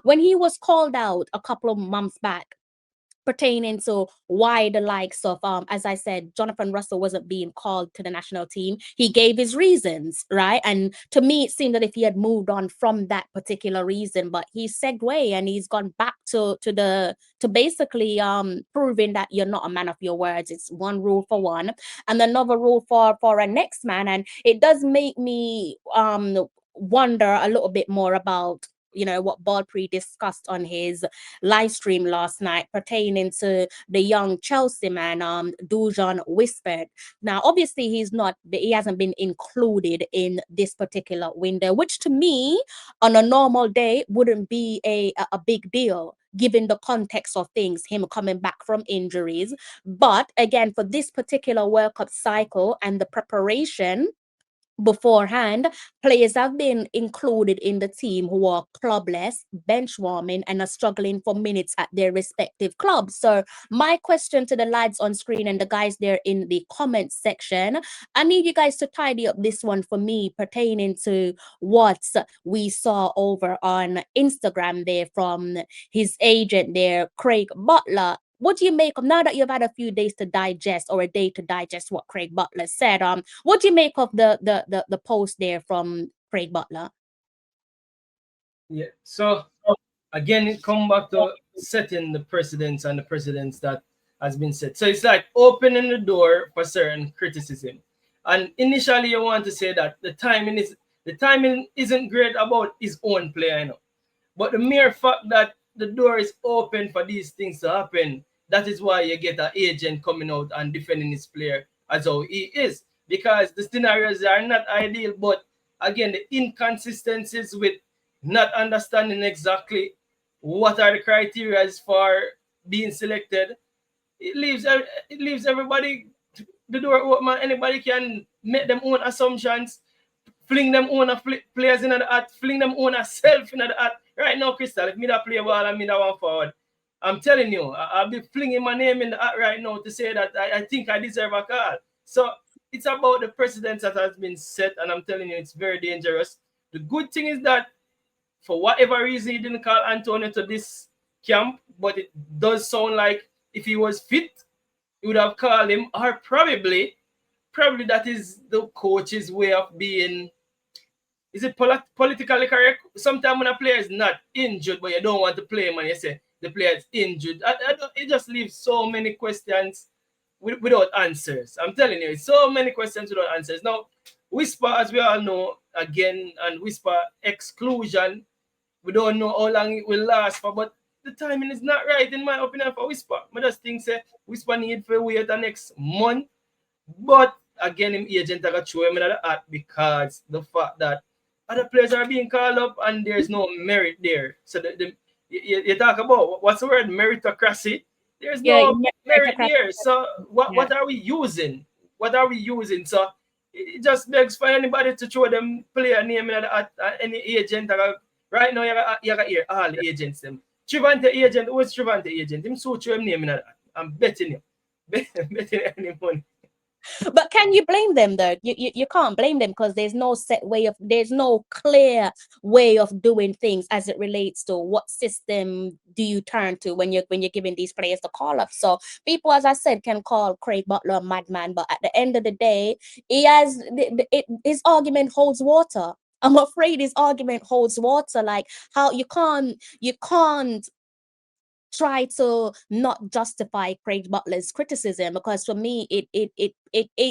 when he was called out a couple of months back, pertaining to why the likes of as I said, Jonathan Russell wasn't being called to the national team. He gave his reasons, right? And to me, it seemed that if he had moved on from that particular reason, but he segued and he's gone back to basically proving that you're not a man of your words. It's one rule for one and another rule for a next man. And it does make me wonder a little bit more about what Baldpree discussed on his live stream last night pertaining to the young Chelsea man, Dujuan whispered. Now, obviously, he hasn't been included in this particular window, which to me, on a normal day, wouldn't be a big deal given the context of things, him coming back from injuries. But again, for this particular World Cup cycle and the preparation beforehand, players have been included in the team who are clubless, bench warming, and are struggling for minutes at their respective clubs. So, my question to the lads on screen and the guys there in the comments section, I need you guys to tidy up this one for me pertaining to what we saw over on Instagram there from his agent there, Craig Butler. What do you make of, now that you've had a few days to digest, or a day to digest what Craig Butler said? What do you make of the post there from Craig Butler? Yeah. So again, it come back to setting the precedents and the precedents that has been set. So it's like opening the door for certain criticism. And initially, you want to say that the timing isn't great about his own player, But the mere fact that the door is open for these things to happen, that is why you get an agent coming out and defending his player as how he is. Because the scenarios are not ideal, but again, the inconsistencies with not understanding exactly what are the criteria for being selected, it leaves everybody the door open. Anybody can make them own assumptions, fling them own players in the hat, fling them own a self in the hat. Right now, Crystal, if me that play ball and me that one forward, I'm telling you, I'll be flinging my name in the hat right now to say that I think I deserve a call. So it's about the precedent that has been set, and I'm telling you, it's very dangerous. The good thing is that for whatever reason, he didn't call Antonio to this camp, but it does sound like if he was fit, he would have called him, or probably that is the coach's way of being. Is it politically correct? Sometimes when a player is not injured, but you don't want to play him, and you say the player is injured, it just leaves so many questions without answers. I'm telling you, so many questions without answers. Now, whisper, as we all know, again, and whisper exclusion. We don't know how long it will last for, but the timing is not right, in my opinion, for whisper. I just think say whisper need for wait the next month. But again, him agent I got throw him in the hat because the fact that other players are being called up and there's no merit there. So you talk about what's the word, meritocracy. There's Yeah, no merit meritocratic. there. So Yeah. what are we using? What are we using? So it just begs for anybody to throw them player name in the hat. Any agent right now you got hear all the agents them. Trivante agent, who's Trivante agent? Him so throw him name in the hat. I'm betting you. betting any money. But can you blame them though? You can't blame them because there's no clear way of doing things as it relates to what system do you turn to when you're giving these players the call up. So people, as I said, can call Craig Butler a madman, but at the end of the day, his argument holds water. I'm afraid his argument holds water. Like, how you can't try to not justify Craig Butler's criticism, because for me it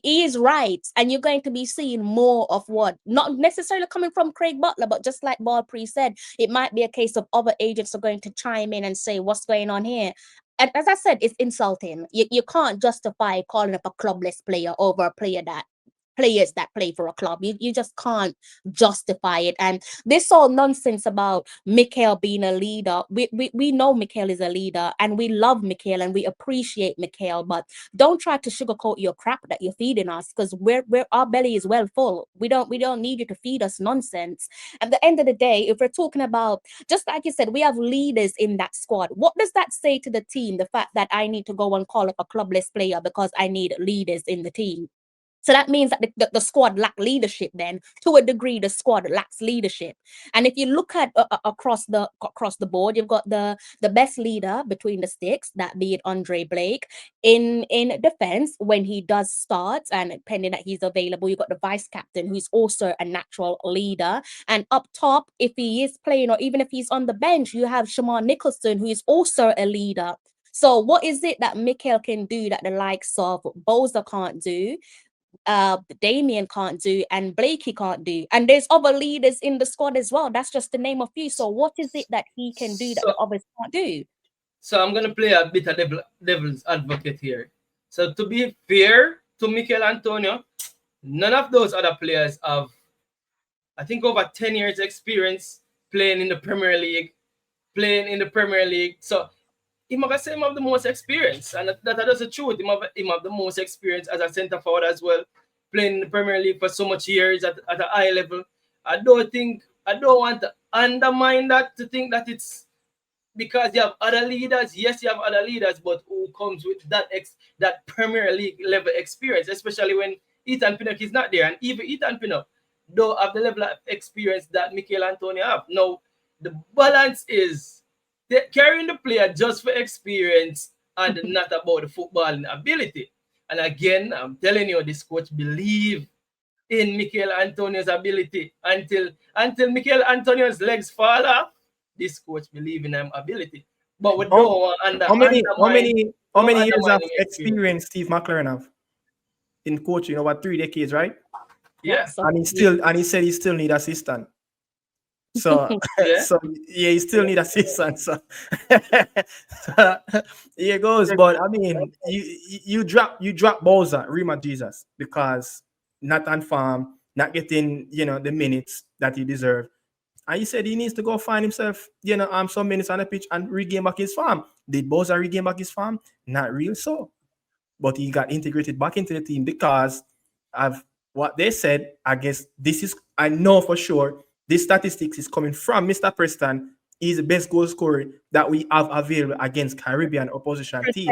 is right, and you're going to be seeing more of what, not necessarily coming from Craig Butler, but just like Baldpree said, it might be a case of other agents are going to chime in and say what's going on here. And as I said, it's insulting. You can't justify calling up a clubless player over a player that players that play for a club. You just can't justify it. And this whole nonsense about Mikel being a leader, we know Mikel is a leader, and we love Mikel and we appreciate Mikel, but don't try to sugarcoat your crap that you're feeding us, because we're our belly is well full. We don't need you to feed us nonsense. At the end of the day, if we're talking about, just like you said, we have leaders in that squad. What does that say to the team? The fact that I need to go and call up a clubless player because I need leaders in the team. So that means that the squad lack leadership. Then, to a degree, the squad lacks leadership. And if you look at across the board, you've got the best leader between the sticks, that be it Andre Blake. In defense, when he does start, and pending that he's available, you've got the vice captain, who's also a natural leader. And up top, if he is playing, or even if he's on the bench, you have Shamar Nicholson, who is also a leader. So what is it that Mikel can do that the likes of Boza can't do, Damien can't do, and Blakey can't do? And there's other leaders in the squad as well. That's just to name a few. So what is it that he can do that the others can't do? So I'm gonna play a bit of devil's advocate here. So to be fair to Mikel Antonio, none of those other players have, I think, over 10 years experience playing in the Premier League. So him have say him have the most experience, and that is the truth. Him have the most experience as a centre forward as well, playing in the Premier League for so much years at a high level. I don't want to undermine that, to think that it's because you have other leaders. Yes, you have other leaders, but who comes with that Premier League level experience, especially when Ethan Pinnock is not there, and even Ethan Pinnock don't have the level of experience that Mikel Antonio have. Now, the balance is carrying the player just for experience and not about the footballing ability. And again, I'm telling you, this coach believe in Mikel Antonio's ability until Mikel Antonio's legs fall off. This coach believe in him ability, but we don't how many years of experience Steve McClaren have in coaching? Over 3 decades, right? Yeah, and he said he still need assistant. So yeah. So yeah, he still need assistance. So, here it goes. But I mean, you drop Boza, Rima Jesus, because not on farm, not getting the minutes that he deserves. And he said he needs to go find himself, some minutes on the pitch and regain back his farm. Did Boza regain back his farm? Not real so. But he got integrated back into the team because of what they said. I guess I know for sure, this statistics is coming from Mr. Preston. He's the best goal scorer that we have available against Caribbean opposition team.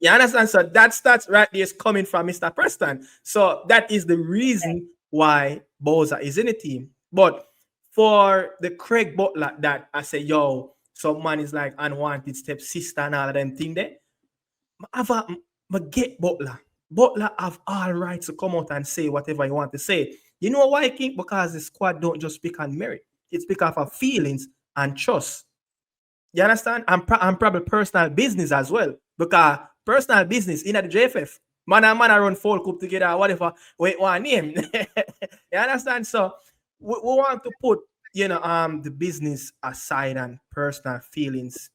You understand? So that stats right there is coming from Mr. Preston. So that is the reason why Boza is in the team. But for the Craig Butler that I say, yo, some man is like unwanted stepsister and all of them thing there, I get Butler. Butler have all rights to come out and say whatever you want to say. You know why, King? Because the squad don't just speak on merit. It's because of feelings and trust. You understand? And probably personal business as well. Because personal business in the JFF, man and man run full cup together, whatever, wait one name. You understand? So we want to put the business aside and personal feelings.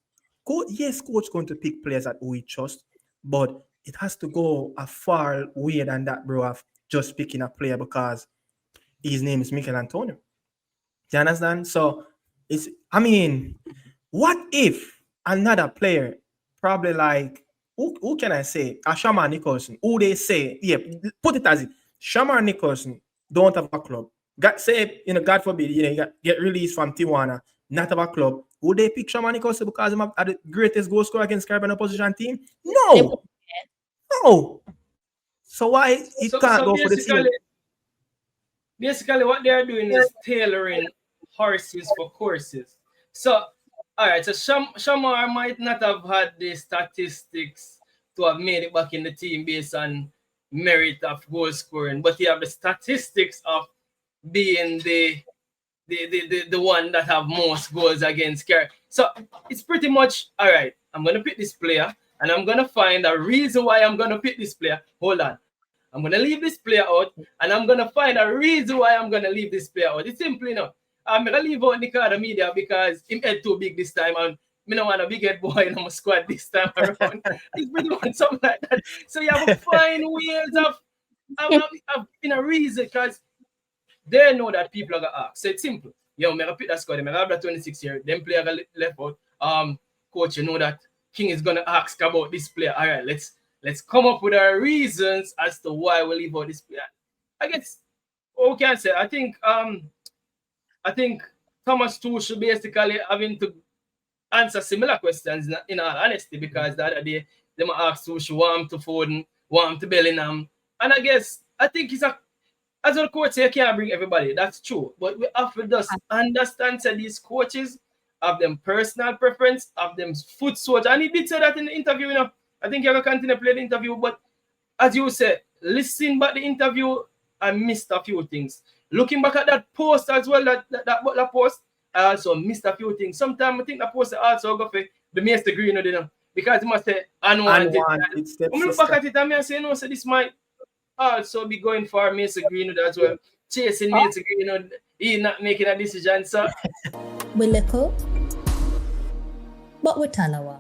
Yes, coach going to pick players that we trust, but it has to go a far way than that, bro, of just picking a player because his name is Mikel Antonio. Do you understand? So what if another player, probably like who can I say? Shamar Nicholson, who they say, put it as it. Shamar Nicholson don't have a club. God forbid, get released from Tijuana, not have a club. Would they pick Shamar Nicholson because he's the greatest goal scorer against Caribbean opposition team? No. No. So why he can't go for the team? Basically, what they are doing is tailoring horses for courses. So, all right, so Shamar might not have had the statistics to have made it back in the team based on merit of goal scoring, but he have the statistics of being the one that have most goals against Caribbean. So it's pretty much, all right, I'm going to pick this player, and I'm going to find a reason why I'm going to pick this player. Hold on. I'm going to leave this player out, and I'm going to find a reason why I'm going to leave this player out. It's simple enough. I'm going to leave out Nicaragua Media because him head too big this time, and I don't want a big head boy in my squad this time around. It's pretty much something like that. So you have to find ways of in a reason, because they know that people are going to ask. So it's simple. Yo, I'm going to pick that squad. I'm going to have that 26 year. Them player left out. Coach, you know that King is going to ask about this player. All right, let's come up with our reasons as to why we leave out this player. I guess what we can say, I think Thomas too should basically having to answer similar questions in all honesty, because the other day they asked Tush, want him to Foden, want him to Bellingham, And I think it's as a coach, you can't bring everybody. That's true. But we have to just understand that these coaches have them personal preference, have them foot soldier. And he did say that in the interview, you know. I think you're going to continue to play the interview. But as you said, listen back the interview, I missed a few things. Looking back at that post as well, that Butler post, I also missed a few things. Sometimes I think that post also go for the Mr. Green, you know, because he must say unwanted. When look back at it, I say, no, so this might also be going for Mr. Greenwood as well. Chasing Mr. Greenwood, he not making a decision. So we little, but we Talawa.